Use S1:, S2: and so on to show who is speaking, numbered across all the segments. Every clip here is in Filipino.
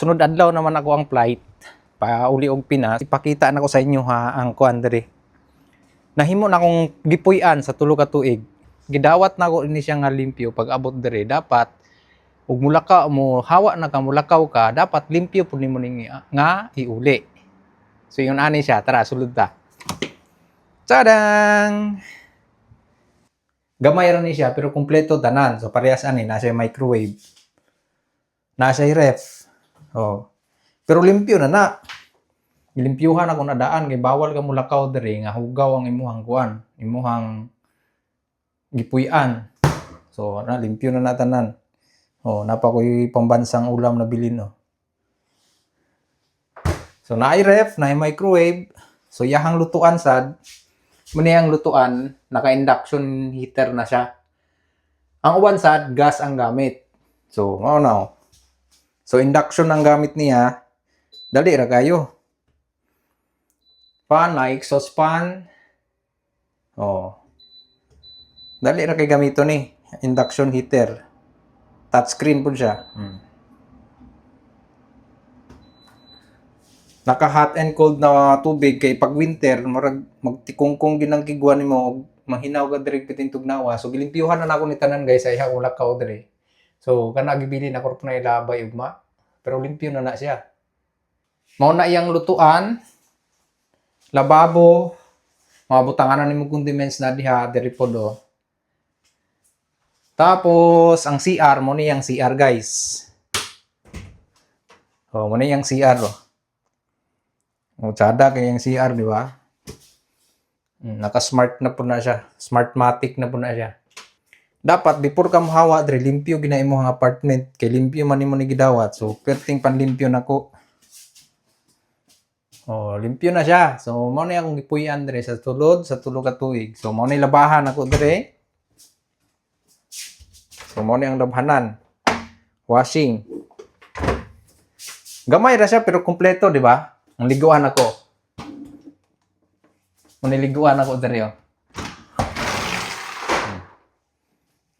S1: Sunod adlaw naman ako ang flight pauli og Pinas. Ipakita na ko sa inyo ha ang kuan diri. Nahimo na akong gipuy-an sa tulo ka tuig. Gidawat na ako ini siya nga limpyo pag abot diri. Dapat ug mulakaw mo hawa na ka mulakaw ka, dapat limpyo pud nimo ning nga iuli. So yun ani siya, tara sulod ta. Tadang! Gamay ra ni siya pero kumpleto tanan. So parehas ani nasa microwave. Nasa ref. Oh. Pero limpyo na na. Gilimpyuhan ako na daan kay bawal ka mulakaw diri nga hugaw ang imuhang kuan, imuhang gipuy-an. So na limpyo na natanan. Oh, napa ko'y pambansang ulam na bilin no. So naay ref, naay microwave. So yahang lutuan sad. Muni ang lutuan, naka-induction heater na siya. Ang uwan sad, gas ang gamit. So, mao na. So induction ang gamit niya. Dali ra kayo. Pan na exhaust fan. Oh. Dali ra kay gamito ni induction heater. Touchscreen po siya. Naka hot and cold na tubig kay pag winter magtikungkong ginang kiguan nimo mahinaw ka diri bitin tugnawa. So gilimpyuhan na nako ni tanan guys ay ha ulakaw diri. So kana gibili na ko na ilabay ugma. Pero limpyo na siya. Mao na iyang lutuan. Lababo. Mga butanganan nimo condiments na diha diri pod do. Tapos, ang CR, mo ni yung CR, guys. Oh, mo ni yung CR, oh. Oh, tsada kay yung CR, di ba? Naka-smart na po na siya. Smartmatic na po na siya. Dapat, before ka mahawa, dre, limpyo ginain mo ang apartment. Kay limpyo man mo ni gidawat. So, perting panlimpyo na ko. Oh, limpyo na siya. So, mo ni akong gipuyan, dre, sa tulod ka tuig. So, mo ni labahan ako, dre. So, mo ni ang labhanan. Washing. Gamay ra siya pero kumpleto, di ba? Ang liguan ako. Maniliguan ako diri oh.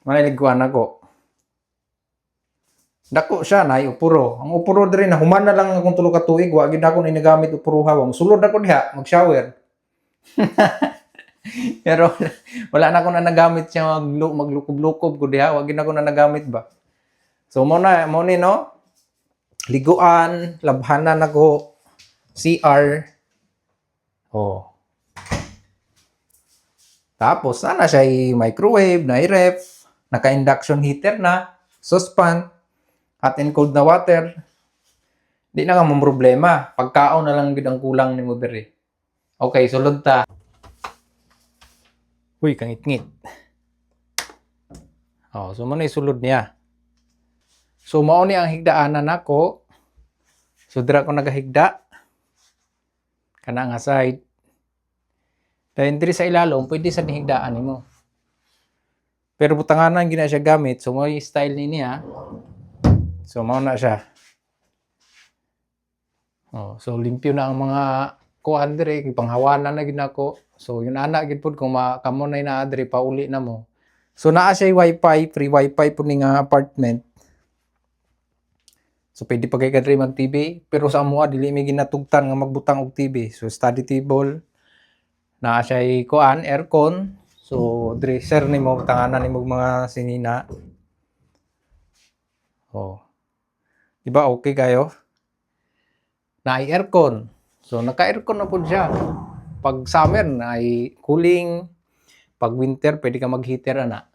S1: Maniliguan ako. Dako siya na upuro. Ang upuro diri na human na lang akong tulo ka tuig, wa gid ako ni nagamit upuro hawang. Sulod ako diha, mag-shower. Pero wala na ako na nagamit siya maglukob-lukob ko diha, wag na ako na nagamit ba. So mo ni no. Liguan, labhanan ako, CR. Oh. Tapos na siya microwave, na ref, naka-induction heater na, saucepan, hot and cold na water. Di na ka mo problema. Pagkaon na lang gid ang kulang nimo diri. Okay, sulod ta. Uy, kangit-ngit. Oh, so muna isulod niya. So, mao ni ang higdaanan nako. So, dira ko nagahigda. Kana nga side. Dahil diri sa ilalom, pwede sa nihigdaan nimo. Pero butanganan gina siya gamit. So, mo style ni niya. So, mao na siya. Oh, so, limpyo na ang mga kuan diri. Panghawanan na ginako. So, yun ana gid pud kung kamo na inaadri pauli na mo. So, naa siya wifi, free wifi po ni nga apartment. So, pwede pa kay kadri mag-TV. Pero sa amuha, dili may ginatugtan nga magbutang og TV. So, study table. Naa siya kuan, aircon. So, dresser ni mo, tanganan ni mo mga sinina. Oh. Diba okay kayo? Naay aircon. So, naka-aircon na po siya. Pag summer na ay cooling, pag winter pwede ka mag-heater ana.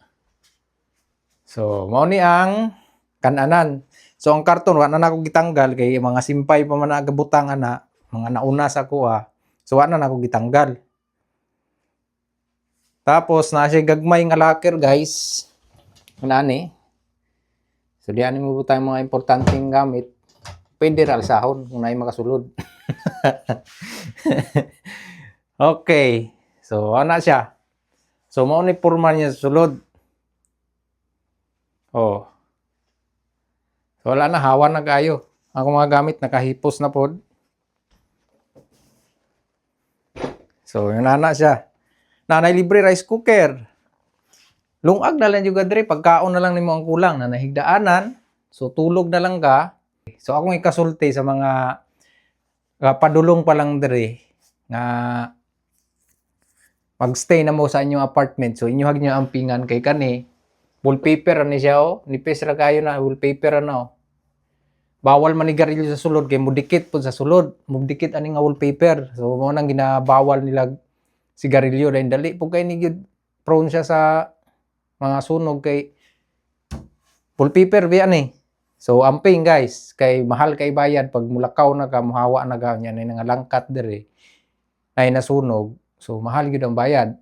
S1: So, mao ni ang kananan. So, ang karton wa na nako gitanggal kay mga simpay pa man nagabutang ana, mga nauna sa kuha. So, wa na nako gitanggal. Tapos na siya gagmay nga locker, guys. Nani? So, diyan mo butang mga importanteng gamit. Pwede ra sahon kung naay makasulod. Okay. So, ano siya? So, mao ni porma niya sa sulod. Oh. So, wala na. Hawa na kayo. Ako mga gamit, nakahipos na pod. So, yun na siya. Nanay libre rice cooker. Lungag na lang juga dre. Pagkaon na lang nimo ang kulang na nahigdaanan. So, tulog na lang ka. So akong ikasulti sa mga padulong pa lang dire nga magstay na mo sa inyong apartment. So inyo hag nyo ampingan kay kani wallpaper ani siya nipis ra kayo na wallpaper na Bawal manigarilyo sa sulod kay mudikit pud sa sulod. Mudikit ani nga wallpaper. So mo nang ginabawal nila sigarilyo dahil dali po kay ni prone siya sa mga sunog kay wallpaper biya ni. So amping guys, kay mahal kay bayad pag mulakaw na ka, muhawa na ka nya nga langkat diri ay nasunog. So mahal gyud ang bayad.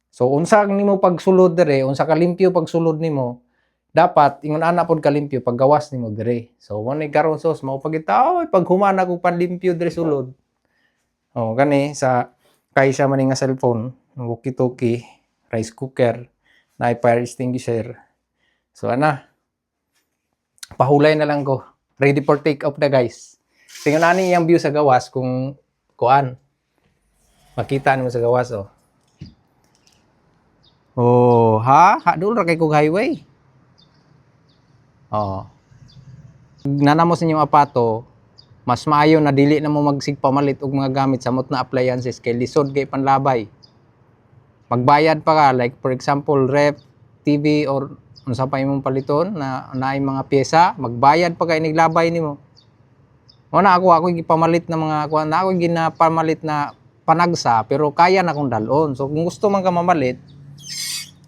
S1: So unsa nimo pagsulod diri, unsa ka limpyo pagsulod nimo, dapat ingon ana pod ka limpyo paggawas nimo diri. So mo ni karon sos mao pagitaw pag humana ko panlimpyo diri sulod. Oh kani sa kay siya man nga cellphone, walkie-talkie, rice cooker, na fire extinguisher. So ana pahulay na lang ko. Ready for take off na guys. Tingnan natin yung view sa gawas kung kuan. Makita nimo sa gawas oh. Oh, ha? Hadul ra kay kog highway. Oh. Nanamo sa inyong apato, mas maayo na dili na mo magsigpamalit og mga gamit samot na appliances kay lisod kay panlabay. Magbayad pa ka like for example ref, TV or unsa pa imong paliton na naay mga pyesa, magbayad pa kay niglabay nimo. Una ako gipamalit na mga kuan na ako ginapamalit na panagsa pero kaya na kong dalon. So kung gusto man ka mamalit,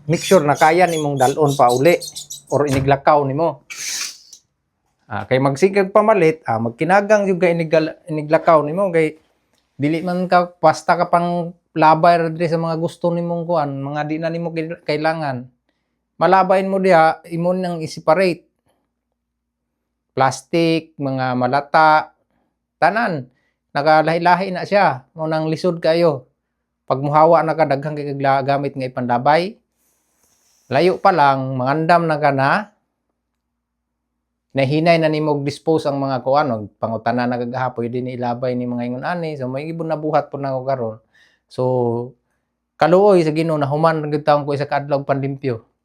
S1: make sure na kaya nimong dalon pa uli or iniglakaw nimo. Kay magsigag pamalit, magkinagang yung kay iniglakaw nimo kay dili man ka basta ka pang labay ra diri sa mga gusto nimong kuan, mga di na nimo kailangan. Malabayin mo diha, imo nang i-separate. Plastic, mga malata, tanan. Nakalahi-lahi na siya. Mo nang lisod kayo. Pag muhawa na ka daghang kay gamit nga ipanlabay, layo pa lang mangandam na ka na. Nahinay na nimo dispose ang mga kuan, pangutana na kagahapoy din ilabay ni mga ingon ani. So may ibon na buhat po na ko karon. So kaluoy sa Ginoo na human gyud taon ko isa ka adlaw panlimpyo.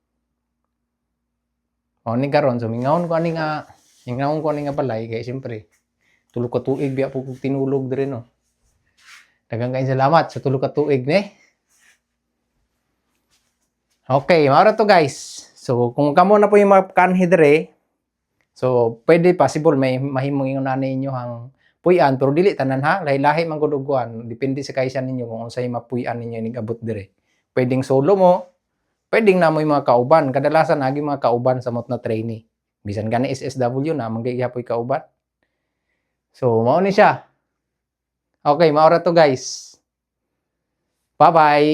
S1: Ni karon so mingaon ko ani nga balay kay siyempre tulo ka tuig biya po kog tinulog diri no. Daghang kay salamat sa tulo ka tuig ni. Okay, mao ra to guys. So kung kamo na po yung mga kanhi diri, so pwede possible may mahimong ingon ani inyo hang puy-an pero dili tanan ha, lahi-lahi man gud og kuan, depende sa kaysa ninyo kung unsay mapuy-an ninyo ning abot diri. Pwedeng solo mo, pwedeng namoy mga kauban. Kadalasan agi mga kauban sa mot na trainee. Bisan gani SSW na manggihapon kauban. So mao ni siya. Okay, mao ra to guys. Bye-bye.